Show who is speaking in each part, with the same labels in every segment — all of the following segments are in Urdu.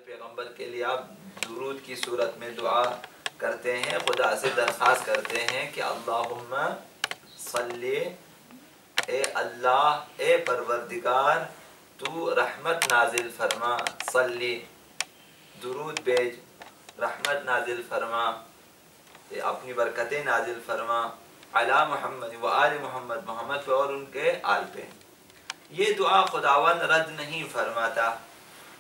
Speaker 1: پیغمبر کے لیے آپ درود کی صورت میں دعا کرتے ہیں، خدا سے درخواست کرتے ہیں کہ اللہم صلی، اے اللہ، اے پروردگار تو رحمت نازل فرما، صلی درود بیج، رحمت نازل فرما، اپنی برکتیں نازل فرما، علی محمد و آل محمد، محمد پہ اور ان کے آل پہ۔ یہ دعا خداوند رد نہیں فرماتا،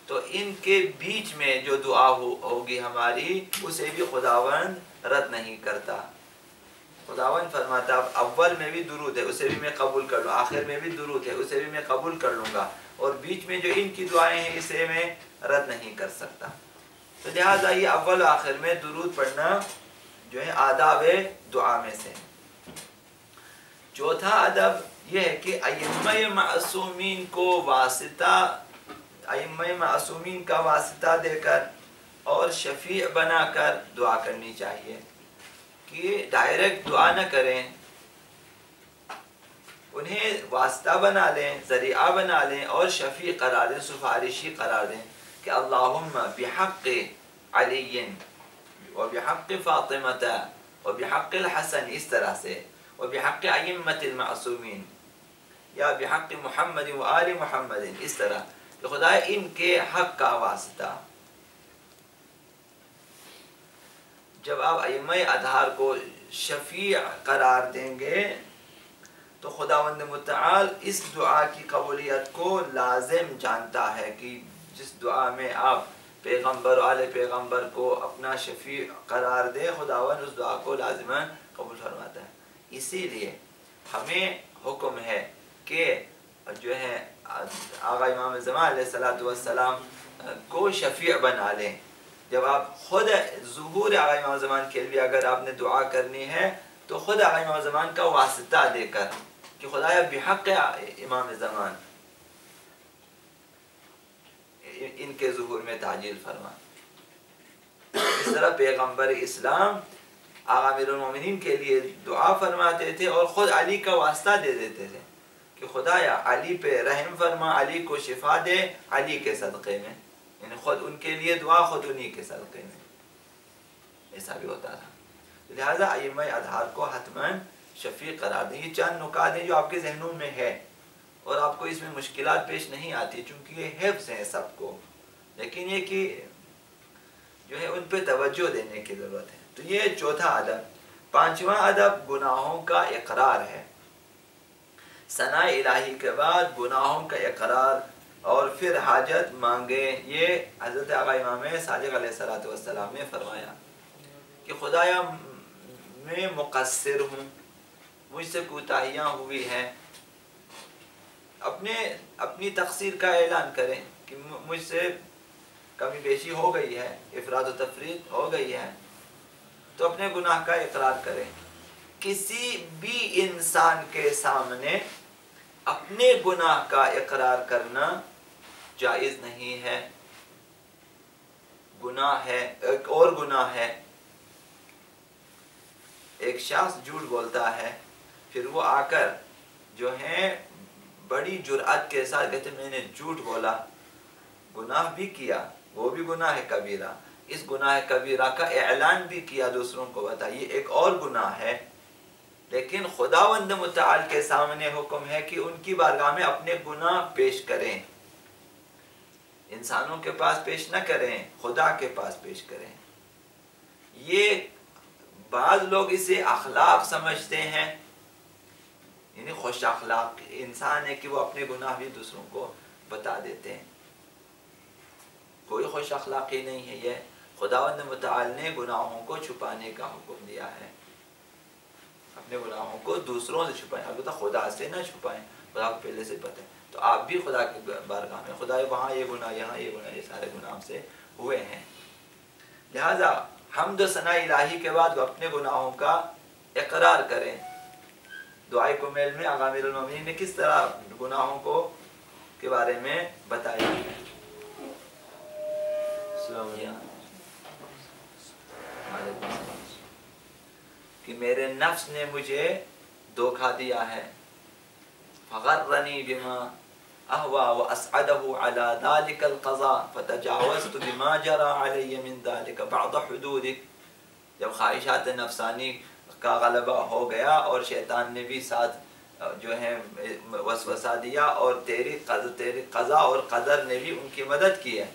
Speaker 1: تو ان کے بیچ میں جو دعا ہوگی ہماری اسے بھی خداوند رد نہیں کرتا۔ خداوند فرماتا اول میں بھی درود ہے اسے بھی میں قبول کر لوں، آخر میں بھی درود ہے اسے بھی میں قبول کر لوں گا، اور بیچ میں جو ان کی دعائیں ہیں اسے میں رد نہیں کر سکتا۔ تو لہٰذا یہ اول و آخر میں درود پڑھنا جو ہے آداب دعا میں سے۔ چوتھا ادب یہ ہے کہ ائمہ معصومین کو واسطہ، ائمہ معصومین کا واسطہ دے کر اور شفیع بنا کر دعا کرنی چاہیے، کہ ڈائریکٹ دعا نہ کریں، انہیں واسطہ بنا لیں، ذریعہ بنا لیں اور شفیع قرار دیں، سفارشی قرار دیں کہ اللہم بحق علی و بحق فاطمہ و بحق الحسن، اس طرح سے، و بحق ائمۃ المعصومین یا بحق محمد و آل محمد، اس طرح کہ خدا ان کے حق کا واسطہ۔ جب آپ ائمہ اطہار کو شفیع قرار دیں گے تو خداوند متعال اس دعا کی قبولیت کو لازم جانتا ہے، کہ جس دعا میں آپ پیغمبر و آل پیغمبر کو اپنا شفیع قرار دے، خداوند اس دعا کو لازماً قبول فرماتا ہے۔ اسی لیے ہمیں حکم ہے کہ جو ہے آقا امام زمان علیہ السلام کو شفیع بنا لیں۔ جب آپ خود ظہور آقا امام زمان کے لیے اگر آپ نے دعا کرنی ہے تو خود آقا امام زمان کا واسطہ دے کر کہ خدایا بحق امام زمان ان کے ظہور میں تعجیل فرما۔ اس طرح پیغمبر اسلام آقا امیر المومنین کے لیے دعا فرماتے تھے اور خود علی کا واسطہ دے دیتے تھے کہ خدایا علی پہ رحم فرما، علی کو شفا دے علی کے صدقے میں، یعنی خود ان کے لیے دعا خود انہی کے صدقے میں، ایسا بھی ہوتا تھا۔ لہٰذا ائمہ اطہار کو حتماً شفیع قرار دیں۔ یہ چند نکات ہیں جو آپ کے ذہنوں میں ہے اور آپ کو اس میں مشکلات پیش نہیں آتی چونکہ یہ حفظ ہیں سب کو، لیکن یہ کہ جو ہے ان پہ توجہ دینے کی ضرورت ہے۔ تو یہ چوتھا ادب۔ پانچواں ادب گناہوں کا اقرار ہے۔ ثناء الہی کے بعد گناہوں کا اقرار اور پھر حاجت مانگے۔ یہ حضرت آقا امام صادق علیہ السلام نے فرمایا کہ خدایا میں مقصر ہوں، مجھ سے کوتاہیاں ہوئی ہیں، اپنی تقصیر کا اعلان کریں کہ مجھ سے کمی بیشی ہو گئی ہے، افراد و تفرید ہو گئی ہے، تو اپنے گناہ کا اقرار کریں۔ کسی بھی انسان کے سامنے اپنے گناہ کا اقرار کرنا جائز نہیں ہے، گناہ ہے، ایک اور گناہ ہے۔ ایک شخص جھوٹ بولتا ہے، پھر وہ آ کر جو ہے بڑی جرأت کے ساتھ کہتے میں نے جھوٹ بولا، گناہ بھی کیا، وہ بھی گناہ کبیرہ، اس گناہ کبیرہ کا اعلان بھی کیا، دوسروں کو بتا، یہ ایک اور گناہ ہے۔ لیکن خداوند متعال کے سامنے حکم ہے کہ ان کی بارگاہ میں اپنے گناہ پیش کریں، انسانوں کے پاس پیش نہ کریں، خدا کے پاس پیش کریں۔ یہ بعض لوگ اسے اخلاق سمجھتے ہیں، یعنی خوش اخلاق انسان ہے کہ وہ اپنے گناہ بھی دوسروں کو بتا دیتے ہیں۔ کوئی خوش اخلاقی نہیں ہے، یہ خداوند متعال نے گناہوں کو چھپانے کا حکم دیا ہے، اپنے گناہوں کو دوسروں سے چھپائیں، البتہ خدا سے نہ چھپائیں، خدا کو پہلے سے پتہ ہے۔ تو آپ بھی خدا کی بارگاہ میں خدا وہاں یہ گناہ، یہاں یہ گناہ، یہ سارے گناہ سے ہوئے ہیں، لہذا حمد و ثناء الہی کے بعد وہ اپنے گناہوں کا اقرار کریں۔ دعائے کمیل میں آقا امیر المومنین نے کس طرح گناہوں کو کے بارے میں بتایا ہے۔ کہ میرے نفس نے مجھے دھوکہ دیا ہے، فغرنی بما اہوا واسعده على ذلك القضاء فتجاوزت بما جرى علي من ذلك بعض حدودك. جب خواہشات نفسانی کا غلبہ ہو گیا اور شیطان نے بھی ساتھ جو ہے وسوسہ دیا اور تیری قضا اور قدر نے بھی ان کی مدد کی ہے.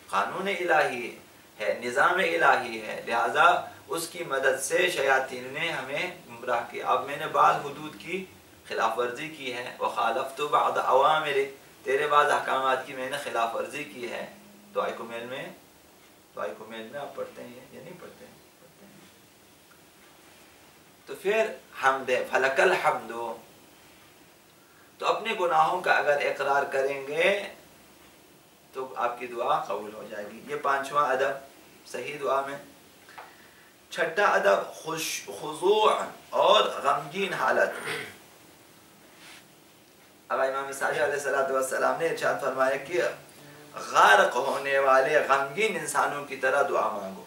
Speaker 1: قانون الہی ہے، نظام الہی ہے، لہذا اس کی مدد سے شیاطین نے ہمیں گمراہ کیا. اب میں نے بعض حدود کی خلاف ورزی کی ہے، وخالفت بعض اوامرک، تیرے بعض احکامات کی میں نے خلاف ورزی کی ہے. دعائے کمیل میں آپ پڑھتے ہیں یا نہیں پڑھتے ہیں؟ تو پھر حمد فلک الحمد. تو اپنے گناہوں کا اگر اقرار کریں گے تو آپ کی دعا قبول ہو جائے گی. یہ پانچواں ادب صحیح دعا میں. چھٹا ادب خضوع اور غمگین حالت. اب امام صادق علیہ السلام نے ارشاد فرمایا کہ غرق ہونے والے غمگین انسانوں کی طرح دعا مانگو.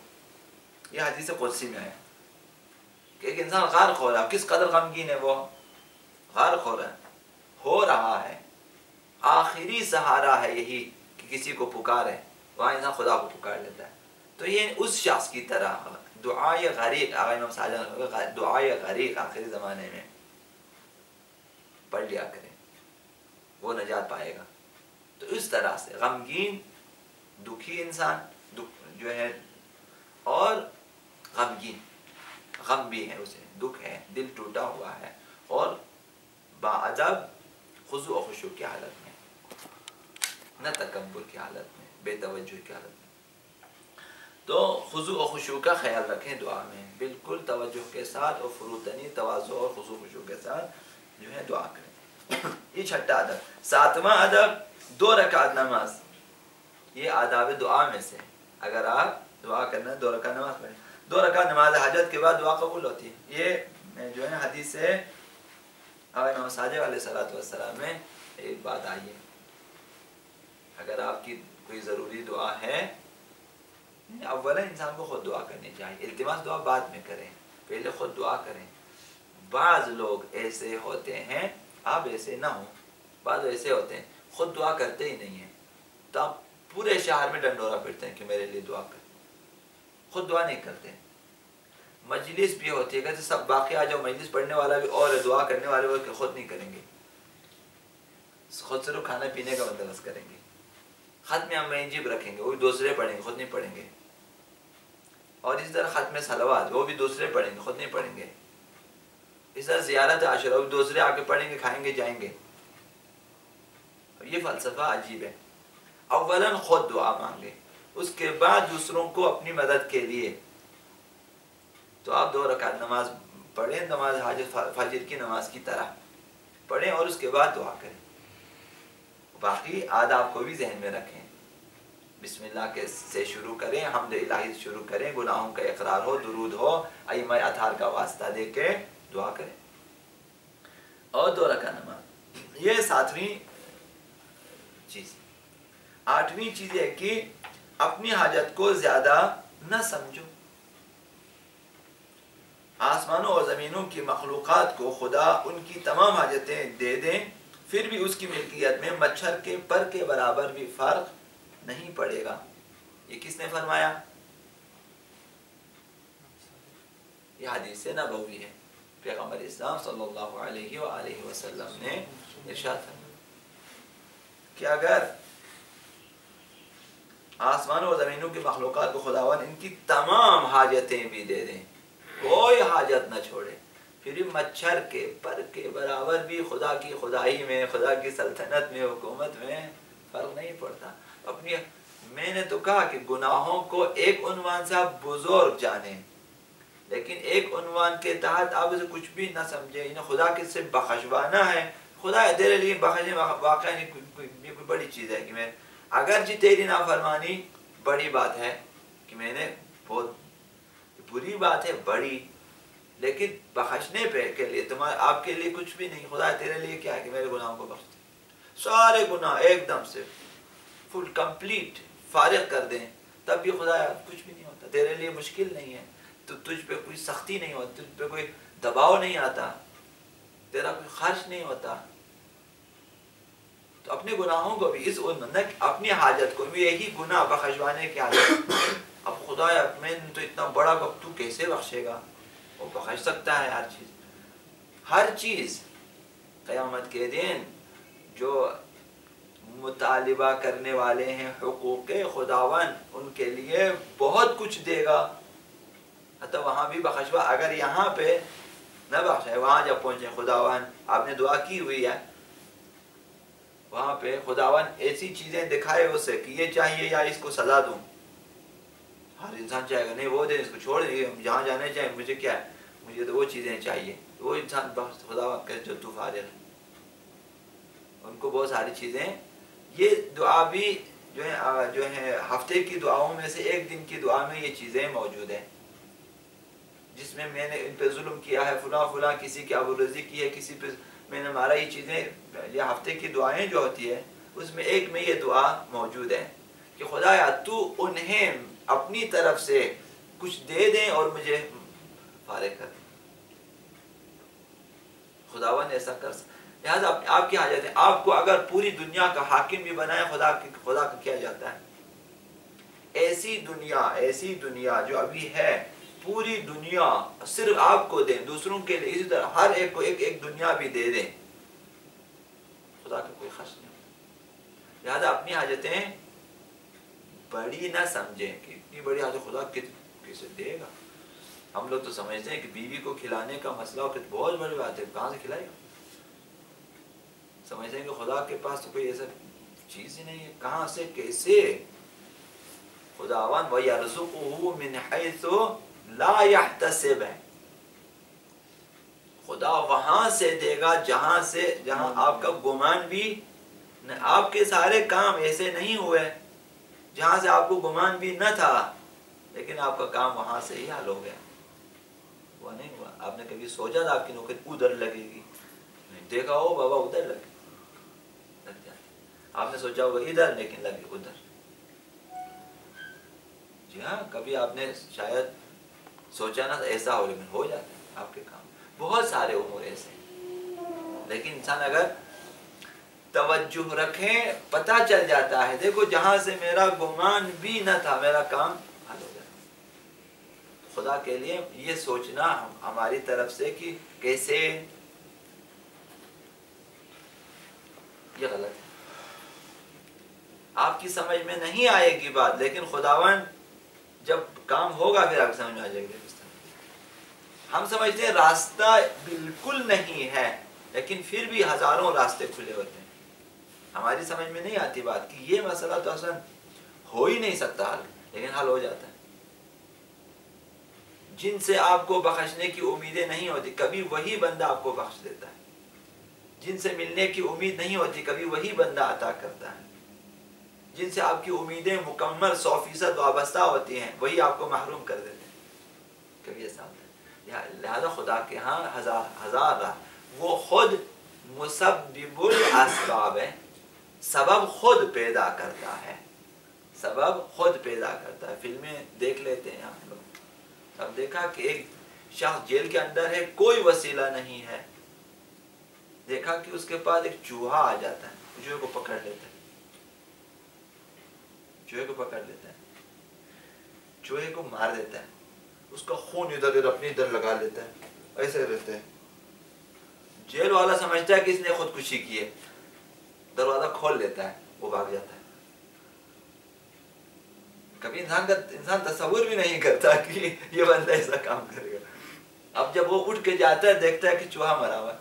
Speaker 1: یہ حدیث قدسی میں ہے کہ ایک انسان غرق ہو رہا، کس قدر غمگین ہے وہ، غرق ہو رہا ہے، آخری سہارا ہے یہی کہ کسی کو پکارے، وہاں انسان خدا کو پکار لیتا ہے. تو یہ اس شخص کی طرح دعائے غریق، امام صادق دعائے غریق آخری زمانے میں پڑھ لیا کریں، وہ نجات پائے گا. تو اس طرح سے غمگین دکھی انسان جو ہے اور غمگین، غم بھی ہے، اسے دکھ ہے، دل ٹوٹا ہوا ہے، اور باادب خضوع و خشوع کی حالت میں، نہ تکبر کی حالت میں، بے توجہ کی حالت میں. تو خضوع و خشوع کا خیال رکھیں دعا میں، بالکل توجہ کے ساتھ اور فروتنی تواضع اور خضوع و خشوع کے ساتھ جو ہے دعا کریں. یہ چھٹا ادب. ساتواں ادب 2 رکعت نماز. یہ آداب دعا میں سے، اگر آپ دعا کرنا 2 رکعت نماز پڑھیں. 2 رکعت نماز حاجت کے بعد دعا قبول ہوتی ہے. یہ جو ہے حدیث سے امام صادق علیہ السلام میں ایک بات آئی ہے، اگر آپ کی کوئی ضروری دعا ہے، اولا انسان کو خود دعا کرنی چاہیے. التماس دعا بعد میں کریں، پہلے خود دعا کریں. بعض لوگ ایسے ہوتے ہیں، آپ ایسے نہ ہوں، بعض ایسے ہوتے ہیں خود دعا کرتے ہی نہیں ہیں، تو آپ پورے شہر میں ڈنڈورا پھرتے ہیں کہ میرے لیے دعا کریں، خود دعا نہیں کرتے. مجلس بھی ہوتی ہے کہ سب باقی آ جاؤ، مجلس پڑھنے والا بھی اور دعا کرنے والے وہ خود نہیں کریں گے، خود صرف کھانا پینے کا بندوبست کریں گے. ختم منجب رکھیں گے، وہ بھی دوسرے پڑھیں گے، خود نہیں پڑھیں گے. اور اس طرح ختم صلوات وہ بھی دوسرے پڑھیں گے، خود نہیں پڑھیں گے. اس طرح زیارت عاشورہ وہ بھی دوسرے آ کے پڑھیں گے، کھائیں گے، جائیں گے. یہ فلسفہ عجیب ہے. اولا خود دعا مانگے، اس کے بعد دوسروں کو اپنی مدد کے لیے. تو آپ 2 رکعت نماز پڑھیں، نماز حاجت فجر کی نماز کی طرح پڑھیں، اور اس کے بعد دعا کریں. باقی آداب کو بھی ذہن میں رکھیں. بسم اللہ کے سے شروع کریں، حمد الہی سے شروع کریں، گناہوں کا اقرار ہو، درود ہو، ائمہ اطہار کا واسطہ دے کے دعا کریں، اور 2 رکعت نماز. یہ 7ویں چیز. 8ویں چیز ہے کہ اپنی حاجت کو زیادہ نہ سمجھو. آسمانوں اور زمینوں کی مخلوقات کو خدا ان کی تمام حاجتیں دے دیں، پھر بھی اس کی ملکیت میں مچھر کے پر کے برابر بھی فرق نہیں پڑے گا. یہ کس نے فرمایا؟ یہ حدیث نبوی ہے. پیغمبر اسلام صلی اللہ علیہ وآلہ وسلم نے ارشاد فرمایا کہ اگر آسمانوں اور زمینوں کی مخلوقات کو خداوند ان کی تمام حاجتیں بھی دے دیں، کوئی حاجت نہ چھوڑے، پھر مچھر کے پر کے برابر بھی خدا کی خدائی میں، خدا کی سلطنت میں، حکومت میں فرق نہیں پڑتا. اپنی میں نے تو کہا کہ گناہوں کو ایک عنوان سے آپ بزرگ جانیں، لیکن ایک عنوان کے تحت آپ اسے کچھ بھی نہ سمجھیں. انہیں خدا کس سے بخشوانا ہے، خدا تیرے لیے بخشنے واقعہ نہیں کوئی بڑی چیز ہے کہ میں اگرچہ تیری نافرمانی بڑی بات ہے، کہ میں نے بہت بری بات ہے بڑی، لیکن بخشنے پہ کے لیے آپ کے لیے کچھ بھی نہیں. خدا تیرے لیے کیا ہے کہ میرے گناہوں کو بخش دے، سارے گناہ ایک دم سے فل کمپلیٹ فارغ کر دیں، تب بھی خدا کچھ بھی نہیں ہوتا. تیرے لیے مشکل نہیں ہے، تو تجھ پہ کوئی سختی نہیں ہوتی، تجھ پہ کوئی دباؤ نہیں آتا، تیرا کوئی خرچ نہیں ہوتا. تو اپنے گناہوں کو بھی اس اپنی حاجت کو بھی یہی گناہ بخشوانے کی حاجت. اب خدایا میں نے تو اتنا بڑا وقت تو کیسے بخشے گا؟ وہ بخش سکتا ہے ہر چیز. قیامت کے دن جو مطالبہ کرنے والے ہیں حقوق خداون ان کے لیے بہت کچھ دے گا. حتی وہاں بھی بخشوا. اگر یہاں پہ نہ بخشے وہاں جب پہنچے خداون آپ نے دعا کی ہوئی ہے وہاں پہ خداون ایسی چیزیں دکھائے اسے کہ یہ چاہیے یا اس کو سزا دوں. ہر انسان چاہے گا نہیں وہ دیں اس کو چھوڑ دیں جہاں جانے چاہیں مجھے کیا ہے مجھے تو وہ چیزیں چاہیے. وہ انسان خداون کہ جو تو فارغ ہے ان کو بہت ساری چیزیں. یہ دعا بھی جو ہے ہفتے کی دعاؤں میں سے ایک دن کی دعا میں یہ چیزیں موجود ہیں جس میں نے ان پہ ظلم کیا ہے فلاں کسی کی آبروریزی کی ہے کسی پہ میں نے مارا. یہ چیزیں یہ ہفتے کی دعائیں جو ہوتی ہے اس میں ایک میں یہ دعا موجود ہے کہ خدایا تو انہیں اپنی طرف سے کچھ دے دیں اور مجھے فارغ کر دیں. خداوند ایسا کر سکتا. لہٰذا آپ کی حاجت ہے. آپ کو اگر پوری دنیا کا حاکم بھی بنائے خدا کا کیا جاتا ہے. ایسی دنیا جو ابھی ہے پوری دنیا صرف آپ کو دیں دوسروں کے لیے اسی طرح ہر ایک کو ایک دنیا بھی دے دیں خدا کا کوئی خرچ نہیں. لہٰذا اپنی حاجتیں بڑی نہ سمجھیں کہ اتنی بڑی حاجت خدا کسے دے گا. ہم لوگ تو سمجھتے ہیں کہ بیوی کو کھلانے کا مسئلہ ہو کہ بہت بڑی بات ہے کہاں سے کھلائے گا. سمجھتے ہیں کہ خدا کے پاس تو کوئی ایسا چیز ہی نہیں ہے کہاں سے کیسے. خداوند وَيَرْزُقُهُ مِنْ حَيْثُ لَا يَحْتَسِبُ ہے. خدا وہاں سے دے گا جہاں آپ کا گمان بھی آپ کے سارے کام ایسے نہیں ہوئے جہاں سے آپ کو گمان بھی نہ تھا لیکن آپ کا کام وہاں سے ہی حل ہو گیا. وہ نہیں ہوا. آپ نے کبھی سوچا تھا آپ کی نوکری ادھر لگے گی دیکھا ہو بابا ادھر لگ جاتی. آپ نے سوچا ہوگا ادھر لیکن لگے ادھر. جی ہاں کبھی آپ نے شاید سوچا نہ ایسا ہو لیکن ہو جاتا ہے آپ کے کام. بہت سارے امور ایسے لیکن انسان اگر توجہ رکھیں پتہ چل جاتا ہے دیکھو جہاں سے میرا گمان بھی نہ تھا میرا کام حل ہو جاتا. خدا کے لیے یہ سوچنا ہماری طرف سے کہ کیسے یہ غلط ہے. آپ کی سمجھ میں نہیں آئے گی بات لیکن خداوند جب کام ہوگا پھر آپ سمجھ میں آ جائے گی. ہم سمجھتے ہیں راستہ بالکل نہیں ہے لیکن پھر بھی ہزاروں راستے کھلے ہوتے ہیں. ہماری سمجھ میں نہیں آتی بات کہ یہ مسئلہ تو اصلا ہو ہی نہیں سکتا حل لیکن حل ہو جاتا ہے. جن سے آپ کو بخشنے کی امیدیں نہیں ہوتی کبھی وہی بندہ آپ کو بخش دیتا ہے. جن سے ملنے کی امید نہیں ہوتی کبھی وہی بندہ عطا کرتا ہے. جن سے آپ کی امیدیں مکمل 100% وابستہ ہوتی ہیں وہی آپ کو محروم کر دیتے ہیں. کبھی ایسا ہوتا ہے. لہذا خدا کے ہاں ہزار وہ خود مسبب الاسباب ہے. سبب خود پیدا کرتا ہے. سبب خود پیدا کرتا ہے. فلمیں دیکھ لیتے ہیں ہم لوگ. اب دیکھا کہ ایک شخص جیل کے اندر ہے کوئی وسیلہ نہیں ہے. دیکھا کہ اس کے پاس ایک چوہا آ جاتا ہے چوہے کو پکڑ لیتا ہے. چوہے کو پکڑ لیتا ہے چوہے کو مار دیتا ہے. اس کا خون ادھر اپنی ادھر لگا لیتا ہے ایسے رہتے ہیں. جیل والا سمجھتا ہے کہ اس نے خودکشی کی ہے دروازہ کھول لیتا ہے وہ بھاگ جاتا ہے. کبھی انسان تصور بھی نہیں کرتا کہ یہ بندہ ایسا کام کرے گا. اب جب وہ اٹھ کے جاتا ہے دیکھتا ہے کہ چوہا مرا ہوا ہے.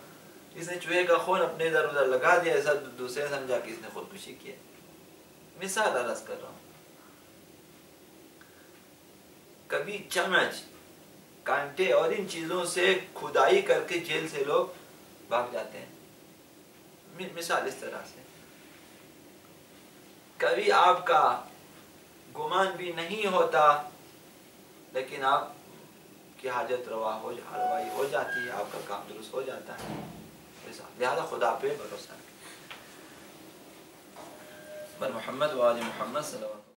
Speaker 1: اس نے چوہے کا خون اپنے ادھر ادھر لگا دیا ایسا دوسرے سمجھا کہ اس نے خودکشی کی ہے. مثال عرض کر رہا ہوں. کبھی چمچ کانٹے اور ان چیزوں سے کھدائی کر کے جیل سے لوگ بھاگ جاتے ہیں. مثال اس طرح سے کبھی آپ کا گمان بھی نہیں ہوتا لیکن آپ کی حاجت روائی ہو جاتی ہے آپ کا کام درست ہو جاتا ہے. لہذا خدا پہ بھروسہ بر محمد و آل محمد صلی اللہ علیہ وسلم.